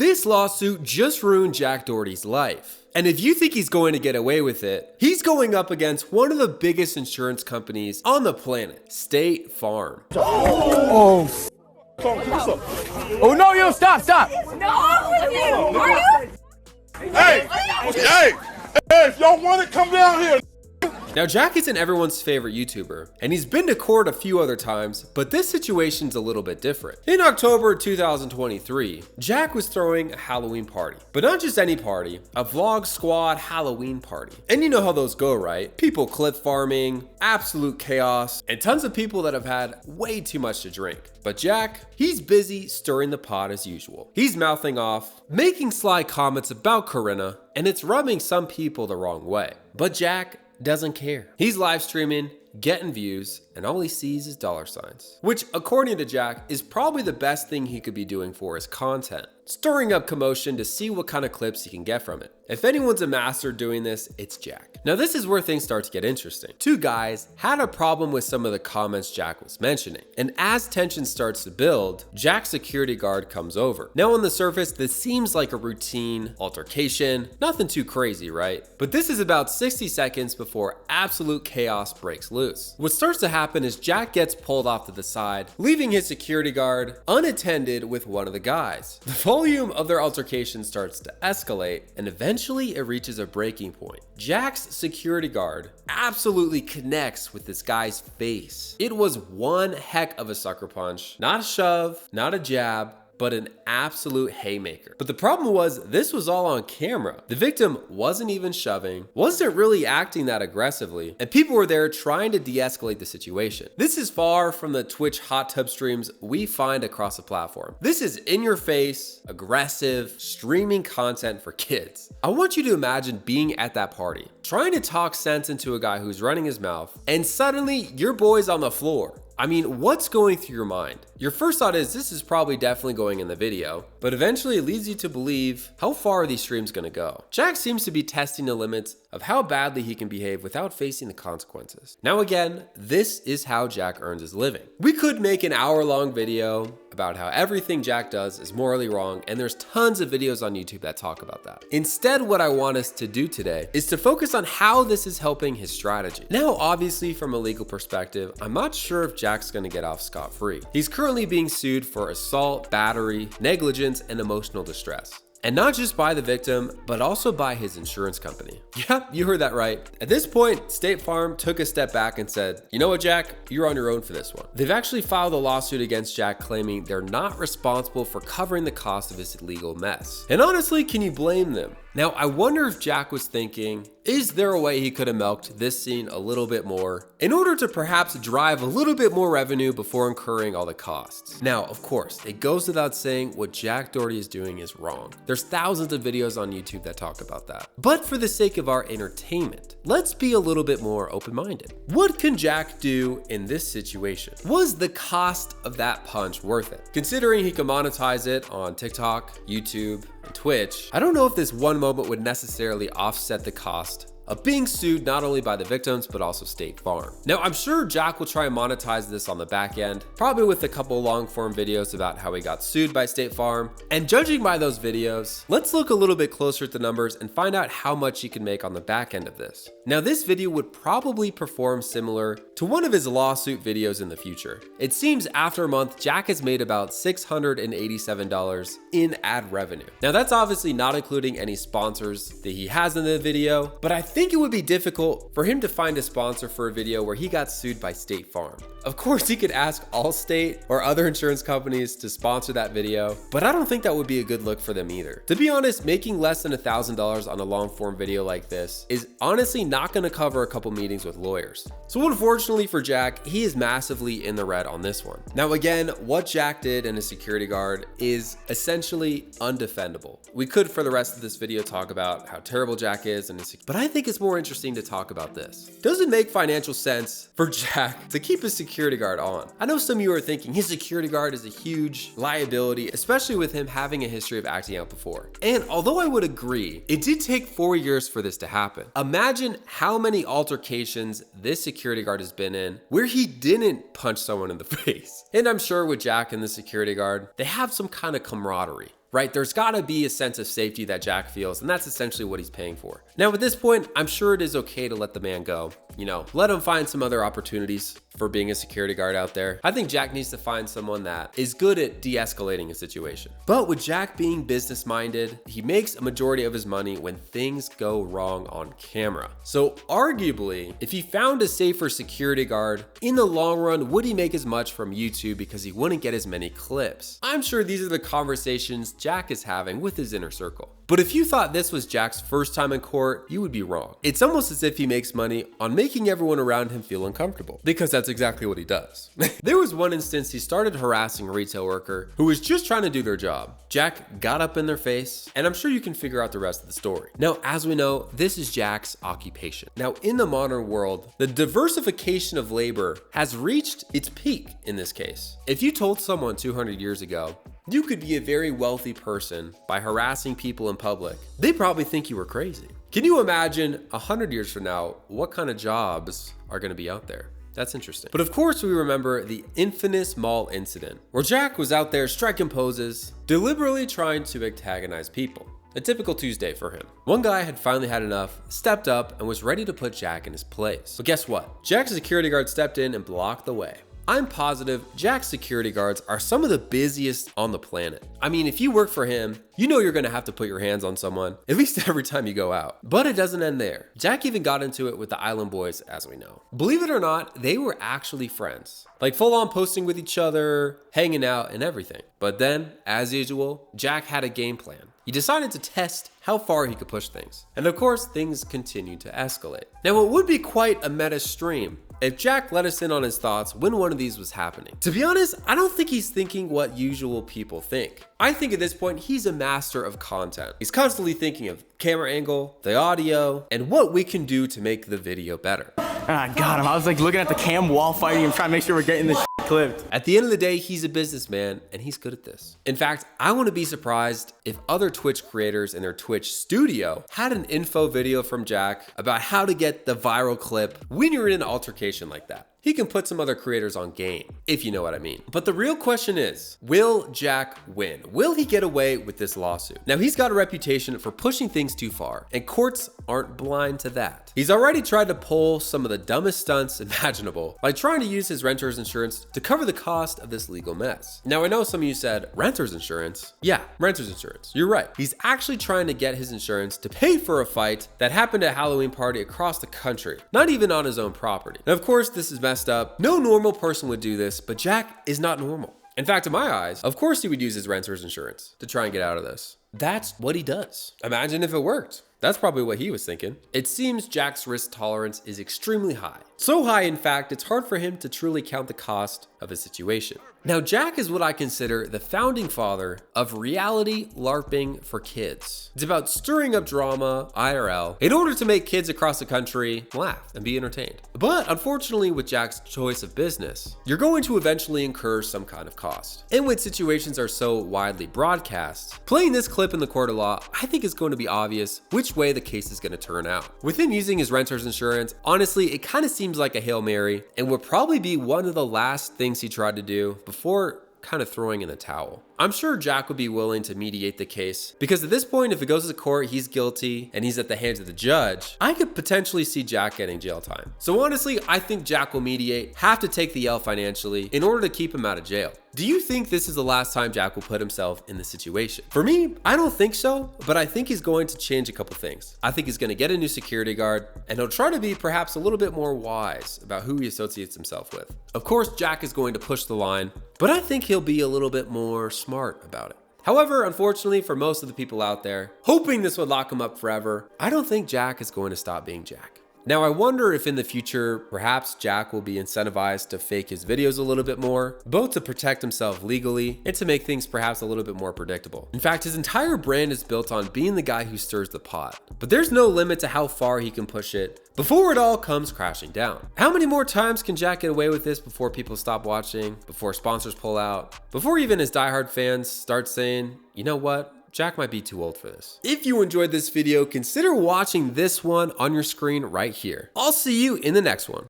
This lawsuit just ruined Jack Doherty's life. And if you think he's going to get away with it, he's going up against one of the biggest insurance companies on the planet, State Farm. Oh no, yo, stop. No, with you. Are you? Hey, if y'all want to come down here. Now, Jack isn't everyone's favorite YouTuber, and he's been to court a few other times, but this situation's a little bit different. In October 2023, Jack was throwing a Halloween party, but not just any party, a Vlog Squad Halloween party. And you know how those go, right? People clip farming, absolute chaos, and tons of people that have had way too much to drink. But Jack, he's busy stirring the pot as usual. He's mouthing off, making sly comments about Corinna, and it's rubbing some people the wrong way. But Jack doesn't care. He's live streaming, getting views, and all he sees is dollar signs. Which, according to Jack, is probably the best thing he could be doing for his content. Stirring up commotion to see what kind of clips he can get from it. If anyone's a master doing this, it's Jack. Now this is where things start to get interesting. Two guys had a problem with some of the comments Jack was mentioning. And as tension starts to build, Jack's security guard comes over. Now on the surface, this seems like a routine altercation. Nothing too crazy, right? But this is about 60 seconds before absolute chaos breaks loose. What starts to happen is Jack gets pulled off to the side, leaving his security guard unattended with one of the guys. The volume of their altercation starts to escalate, and eventually it reaches a breaking point. Jack's security guard absolutely connects with this guy's face. It was one heck of a sucker punch. Not a shove, not a jab, but an absolute haymaker. But the problem was, this was all on camera. The victim wasn't even shoving, wasn't really acting that aggressively, and people were there trying to de-escalate the situation. This is far from the Twitch hot tub streams we find across the platform. This is in your face, aggressive, streaming content for kids. I want you to imagine being at that party, trying to talk sense into a guy who's running his mouth, and suddenly your boy's on the floor. I mean, what's going through your mind? Your first thought is this is probably definitely going in the video, but eventually it leads you to believe, how far are these streams gonna go? Jack seems to be testing the limits of how badly he can behave without facing the consequences. Now again, this is how Jack earns his living. We could make an hour-long video about how everything Jack does is morally wrong, and there's tons of videos on YouTube that talk about that. Instead, what I want us to do today is to focus on how this is helping his strategy. Now, obviously, from a legal perspective, I'm not sure if Jack's gonna get off scot-free. He's currently being sued for assault, battery, negligence, and emotional distress. And not just by the victim, but also by his insurance company. Yep, you heard that right. At this point, State Farm took a step back and said, you know what, Jack, you're on your own for this one. They've actually filed a lawsuit against Jack claiming they're not responsible for covering the cost of his illegal mess. And honestly, can you blame them? Now, I wonder if Jack was thinking, is there a way he could have milked this scene a little bit more in order to perhaps drive a little bit more revenue before incurring all the costs? Now, of course, it goes without saying what Jack Doherty is doing is wrong. There's thousands of videos on YouTube that talk about that. But for the sake of our entertainment, let's be a little bit more open-minded. What can Jack do in this situation? Was the cost of that punch worth it? Considering he can monetize it on TikTok, YouTube, and Twitch, I don't know if this one moment would necessarily offset the cost of being sued not only by the victims, but also State Farm. Now, I'm sure Jack will try and monetize this on the back end, probably with a couple long form videos about how he got sued by State Farm. And judging by those videos, let's look a little bit closer at the numbers and find out how much he can make on the back end of this. Now, this video would probably perform similar to one of his lawsuit videos in the future. It seems after a month, Jack has made about $687 in ad revenue. Now, that's obviously not including any sponsors that he has in the video, but I think it would be difficult for him to find a sponsor for a video where he got sued by State Farm. Of course, he could ask Allstate or other insurance companies to sponsor that video, but I don't think that would be a good look for them either. To be honest, making less than $1,000 on a long form video like this is honestly not going to cover a couple meetings with lawyers. So unfortunately for Jack, he is massively in the red on this one. Now again, what Jack did and his security guard is essentially undefendable. We could for the rest of this video talk about how terrible Jack is and his, but I think it's more interesting to talk about this. Does it make financial sense for Jack to keep his security guard on? I know some of you are thinking his security guard is a huge liability, especially with him having a history of acting out before. And although I would agree, it did take 4 years for this to happen. Imagine how many altercations this security guard has been in where he didn't punch someone in the face. And I'm sure with Jack and the security guard, they have some kind of camaraderie. right? There's gotta be a sense of safety that Jack feels, and that's essentially what he's paying for. Now at this point, I'm sure it is okay to let the man go. You know, let him find some other opportunities for being a security guard out there. I think Jack needs to find someone that is good at de-escalating a situation. But with Jack being business-minded, he makes a majority of his money when things go wrong on camera. So arguably, if he found a safer security guard, in the long run, would he make as much from YouTube because he wouldn't get as many clips? I'm sure these are the conversations Jack is having with his inner circle. But if you thought this was Jack's first time in court, you would be wrong. It's almost as if he makes money on making everyone around him feel uncomfortable, because that's exactly what he does. There was one instance he started harassing a retail worker who was just trying to do their job. Jack got up in their face, and I'm sure you can figure out the rest of the story. Now, as we know, this is Jack's occupation. Now, in the modern world, the diversification of labor has reached its peak in this case. If you told someone 200 years ago, you could be a very wealthy person by harassing people in public, they probably think you were crazy. Can you imagine 100 years from now, what kind of jobs are gonna be out there? That's interesting. But of course we remember the infamous mall incident, where Jack was out there striking poses, deliberately trying to antagonize people. A typical Tuesday for him. One guy had finally had enough, stepped up, and was ready to put Jack in his place. But guess what? Jack's security guard stepped in and blocked the way. I'm positive Jack's security guards are some of the busiest on the planet. I mean, if you work for him, you know you're gonna have to put your hands on someone, at least every time you go out. But it doesn't end there. Jack even got into it with the Island Boys, as we know. Believe it or not, they were actually friends. Like full on posting with each other, hanging out and everything. But then, as usual, Jack had a game plan. He decided to test how far he could push things. And of course, things continued to escalate. Now, it would be quite a meta stream if Jack let us in on his thoughts when one of these was happening. To be honest, I don't think he's thinking what usual people think. I think at this point, he's a master of content. He's constantly thinking of camera angle, the audio, and what we can do to make the video better. I got him. I was like looking at the cam wall fighting and trying to make sure we're getting this clipped. At the end of the day, he's a businessman and he's good at this. In fact, I wouldn't be surprised if other Twitch creators in their Twitch studio had an info video from Jack about how to get the viral clip when you're in an altercation like that. He can put some other creators on game, if you know what I mean. But the real question is, will Jack win? Will he get away with this lawsuit? Now, he's got a reputation for pushing things too far, and courts aren't blind to that. He's already tried to pull some of the dumbest stunts imaginable by trying to use his renter's insurance to cover the cost of this legal mess. Now, I know some of you said, renter's insurance? Yeah, renter's insurance. You're right. He's actually trying to get his insurance to pay for a fight that happened at a Halloween party across the country, not even on his own property. Now, of course, this is messed up. No normal person would do this, but Jack is not normal. In fact, in my eyes, of course he would use his renter's insurance to try and get out of this. That's what he does. Imagine if it worked. That's probably what he was thinking. It seems Jack's risk tolerance is extremely high. So high, in fact, it's hard for him to truly count the cost of his situation. Now, Jack is what I consider the founding father of reality LARPing for kids. It's about stirring up drama, IRL, in order to make kids across the country laugh and be entertained. But unfortunately, with Jack's choice of business, you're going to eventually incur some kind of cost. And when situations are so widely broadcast, playing this clip in the court of law, I think it's going to be obvious which way the case is going to turn out. With him using his renter's insurance, honestly, it kind of seems like a Hail Mary and would probably be one of the last things he tried to do before kind of throwing in the towel. I'm sure Jack would be willing to mediate the case, because at this point, if it goes to court, he's guilty and he's at the hands of the judge, I could potentially see Jack getting jail time. So honestly, I think Jack will mediate, have to take the L financially in order to keep him out of jail. Do you think this is the last time Jack will put himself in this situation? For me, I don't think so, but I think he's going to change a couple things. I think he's going to get a new security guard, and he'll try to be perhaps a little bit more wise about who he associates himself with. Of course, Jack is going to push the line, but I think he'll be a little bit more smart about it. However, unfortunately for most of the people out there, hoping this would lock him up forever, I don't think Jack is going to stop being Jack. Now, I wonder if in the future, perhaps Jack will be incentivized to fake his videos a little bit more, both to protect himself legally and to make things perhaps a little bit more predictable. In fact, his entire brand is built on being the guy who stirs the pot, but there's no limit to how far he can push it before it all comes crashing down. How many more times can Jack get away with this before people stop watching, before sponsors pull out, before even his diehard fans start saying, you know what? Jack might be too old for this. If you enjoyed this video, consider watching this one on your screen right here. I'll see you in the next one.